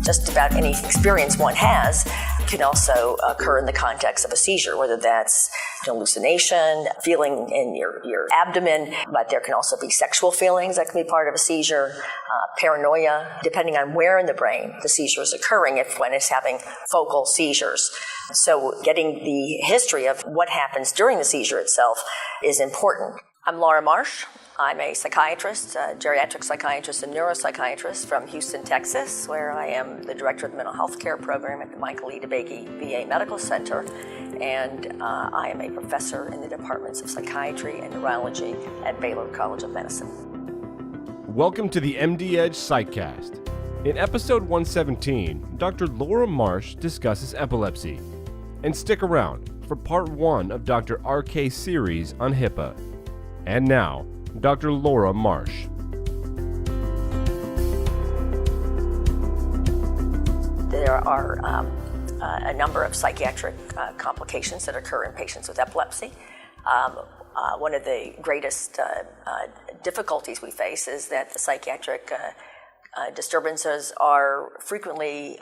just about any experience one has can also occur in the context of a seizure, whether that's an hallucination, feeling in your abdomen, but there can also be sexual feelings that can be part of a seizure, paranoia, depending on where in the brain the seizure is occurring, if one is having focal seizures. So getting the history of what happens during the seizure itself is important. I'm Laura Marsh. I'm a psychiatrist, a geriatric psychiatrist and neuropsychiatrist from Houston, Texas, where I am the director of the mental health care program at the Michael E. DeBakey VA Medical Center, and I am a professor in the departments of psychiatry and neurology at Baylor College of Medicine. Welcome to the MDedge Psychcast. In episode 117, Dr. Laura Marsh discusses epilepsy. And stick around for part 1 of Dr. RK's series on HIPPA. And now, Dr. Laura Marsh. There are a number of psychiatric complications that occur in patients with epilepsy. One of the greatest difficulties we face is that the psychiatric disturbances are frequently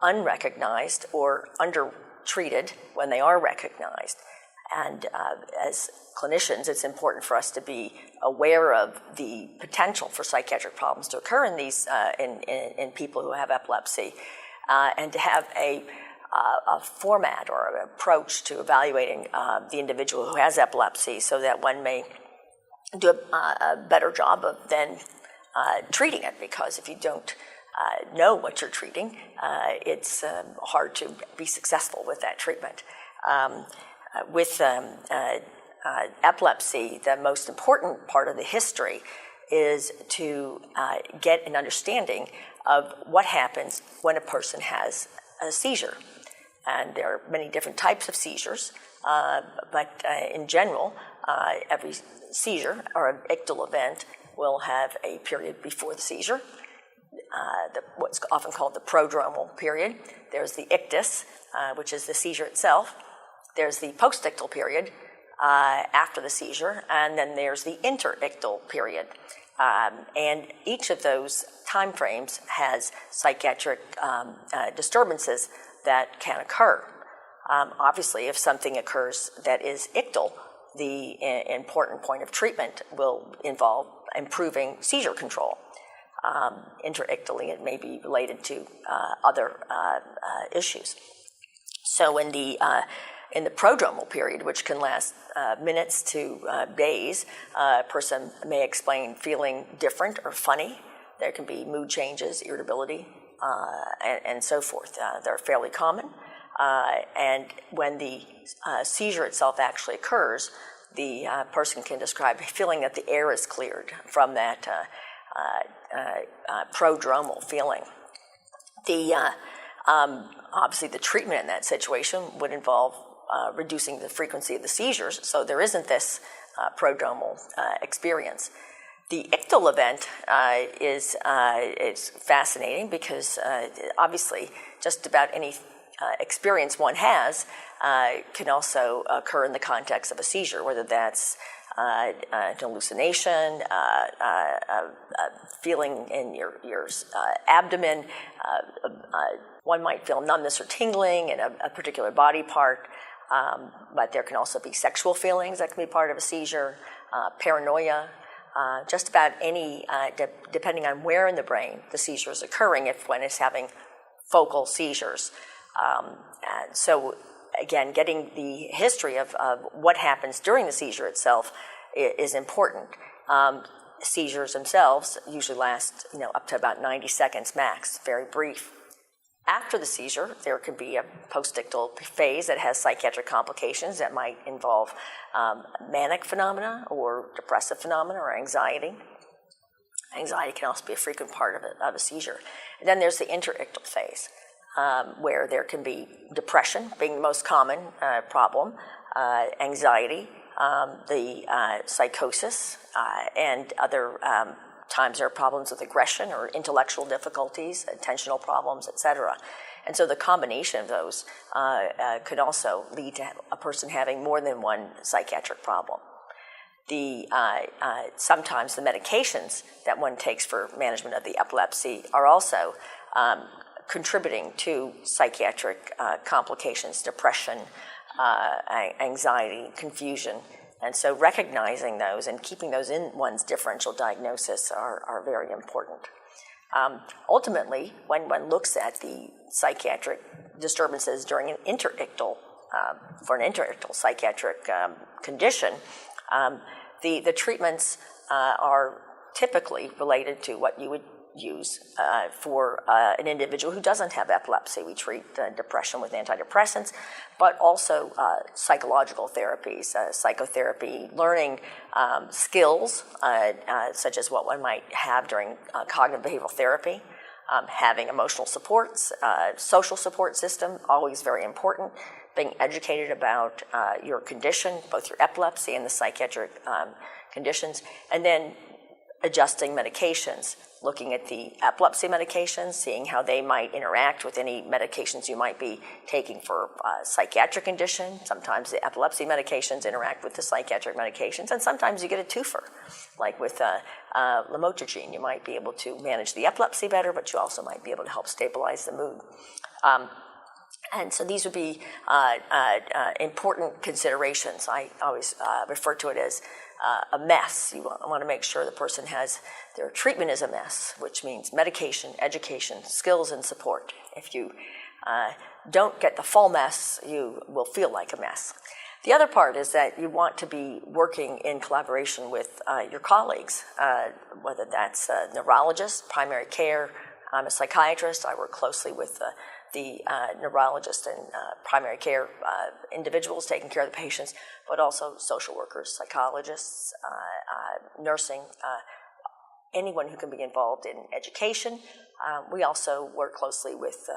unrecognized or undertreated when they are recognized. And as clinicians, it's important for us to be aware of the potential for psychiatric problems to occur in these in people who have epilepsy, and to have a format or an approach to evaluating the individual who has epilepsy, so that one may do a better job of then treating it. Because if you don't know what you're treating, it's hard to be successful with that treatment. With epilepsy, the most important part of the history is to get an understanding of what happens when a person has a seizure. And there are many different types of seizures, but in general, every seizure or an ictal event will have a period before the seizure, what's often called the prodromal period. There's the ictus, which is the seizure itself. There's the postictal period after the seizure, and then there's the interictal period. And each of those time frames has psychiatric disturbances that can occur. Obviously, if something occurs that is ictal, the important point of treatment will involve improving seizure control. Interictally, it may be related to other issues. So in the prodromal period, which can last minutes to days, a person may explain feeling different or funny. There can be mood changes, irritability, and so forth. They're fairly common. And when the seizure itself actually occurs, the person can describe feeling that the air is cleared from that prodromal feeling. Obviously, the treatment in that situation would involve reducing the frequency of the seizures, so there isn't this prodromal experience. The ictal event is fascinating because obviously just about any experience one has can also occur in the context of a seizure, whether that's an hallucination, feeling in your abdomen. One might feel numbness or tingling in a particular body part. But there can also be sexual feelings that can be part of a seizure, paranoia, just about any, depending on where in the brain the seizure is occurring, if one is having focal seizures. And so, again, getting the history of what happens during the seizure itself is important. Seizures themselves usually last, up to about 90 seconds max, very brief. After the seizure, there could be a postictal phase that has psychiatric complications that might involve manic phenomena or depressive phenomena or anxiety. Anxiety can also be a frequent part of a seizure. And then there's the interictal phase, where there can be depression being the most common problem, anxiety, the psychosis, and other times there are problems with aggression or intellectual difficulties, attentional problems, etc. And so the combination of those could also lead to a person having more than one psychiatric problem. Sometimes the medications that one takes for management of the epilepsy are also contributing to psychiatric complications, depression, anxiety, confusion. And so recognizing those and keeping those in one's differential diagnosis are very important. Ultimately, when one looks at the psychiatric disturbances during an interictal psychiatric condition, the treatments are typically related to what you would use for an individual who doesn't have epilepsy. We treat depression with antidepressants, but also psychological therapies, psychotherapy, learning skills, such as what one might have during cognitive behavioral therapy, having emotional supports, social support system, always very important, being educated about your condition, both your epilepsy and the psychiatric conditions, and then adjusting medications, looking at the epilepsy medications, seeing how they might interact with any medications you might be taking for psychiatric condition. Sometimes the epilepsy medications interact with the psychiatric medications, and sometimes you get a twofer. Like with lamotrigine, you might be able to manage the epilepsy better, but you also might be able to help stabilize the mood. And so these would be important considerations. I always refer to it as a mess. You want to make sure the person has their treatment is a mess, which means medication, education, skills, and support. If you don't get the full mess, you will feel like a mess. The other part is that you want to be working in collaboration with your colleagues, whether that's a neurologist, primary care. I'm a psychiatrist. I work closely with the neurologist and primary care individuals taking care of the patients, but also social workers, psychologists, nursing, anyone who can be involved in education. We also work closely with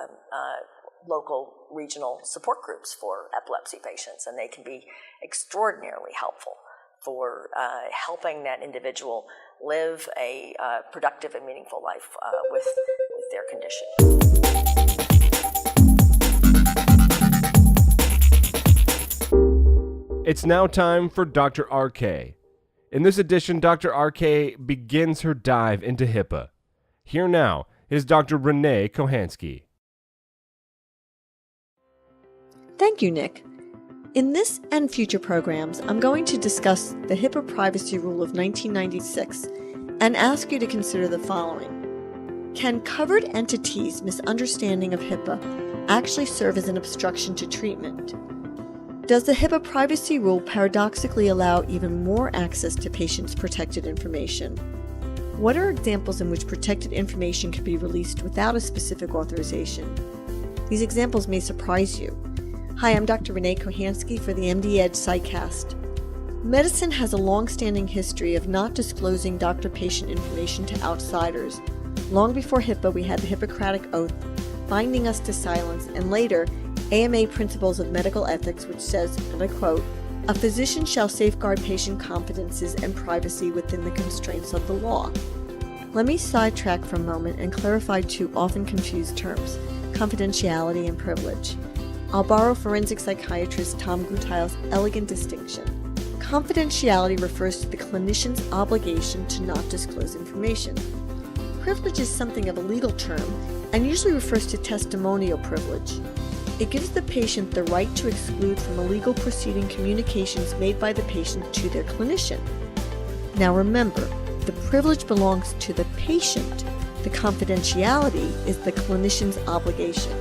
local regional support groups for epilepsy patients, and they can be extraordinarily helpful for helping that individual live a productive and meaningful life with their condition. It's now time for Dr. RK. In this edition, Dr. RK begins her dive into HIPAA. Here now is Dr. Renee Kohanski. Thank you, Nick. In this and future programs, I'm going to discuss the HIPAA Privacy Rule of 1996 and ask you to consider the following. Can covered entities' misunderstanding of HIPAA actually serve as an obstruction to treatment? Does the HIPAA Privacy Rule paradoxically allow even more access to patients' protected information? What are examples in which protected information can be released without a specific authorization? These examples may surprise you. Hi, I'm Dr. Renee Kohanski for the MDedge SiteCast. Medicine has a long-standing history of not disclosing doctor-patient information to outsiders. Long before HIPAA, we had the Hippocratic Oath binding us to silence, and later, AMA Principles of Medical Ethics, which says, and I quote, "A physician shall safeguard patient confidences and privacy within the constraints of the law." Let me sidetrack for a moment and clarify two often confused terms, confidentiality and privilege. I'll borrow forensic psychiatrist Tom Gutile's elegant distinction. Confidentiality refers to the clinician's obligation to not disclose information. Privilege is something of a legal term and usually refers to testimonial privilege. It gives the patient the right to exclude from a legal proceeding communications made by the patient to their clinician. Now remember, the privilege belongs to the patient. The confidentiality is the clinician's obligation.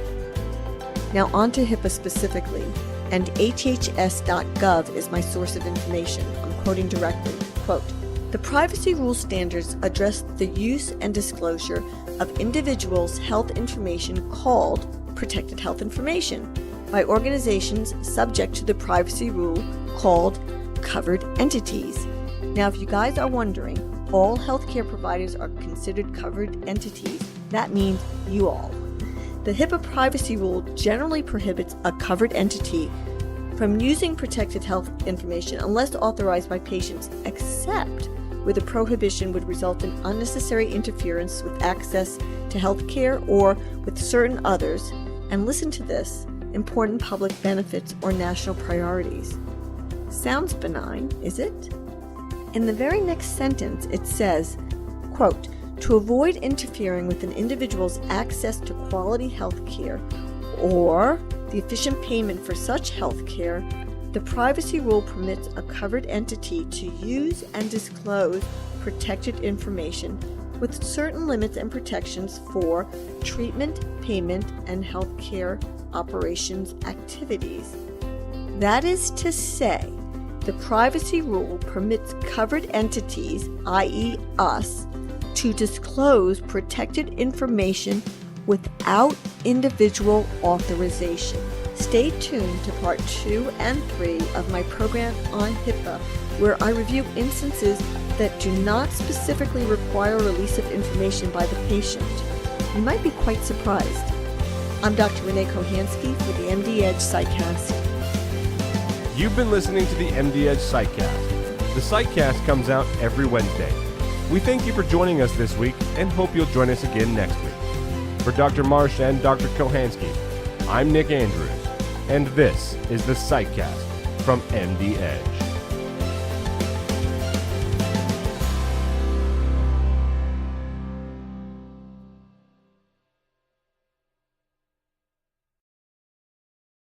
Now on to HIPAA specifically, and HHS.gov is my source of information. I'm quoting directly, quote, "The privacy rule standards address the use and disclosure of individuals' health information called protected health information by organizations subject to the privacy rule called covered entities." Now, if you guys are wondering, all healthcare providers are considered covered entities. That means you all. The HIPAA privacy rule generally prohibits a covered entity from using protected health information unless authorized by patients, except where the prohibition would result in unnecessary interference with access to health care or with certain others, and listen to this, important public benefits or national priorities. Sounds benign, is it? In the very next sentence, it says, quote, To avoid interfering with an individual's access to quality health care or the efficient payment for such health care, the privacy rule permits a covered entity to use and disclose protected information with certain limits and protections for treatment, payment, and health care operations activities. That is to say, the privacy rule permits covered entities, i.e. us, to disclose protected information without individual authorization. Stay tuned to part 2 and 3 of my program on HIPAA, where I review instances that do not specifically require release of information by the patient. You might be quite surprised. I'm Dr. Renee Kohanski for the MDedge Psychcast. You've been listening to the MDedge Psychcast. The Psychcast comes out every Wednesday. We thank you for joining us this week and hope you'll join us again next week. For Dr. Marsh and Dr. Kohanski, I'm Nick Andrews, and this is the Psychcast from MDedge.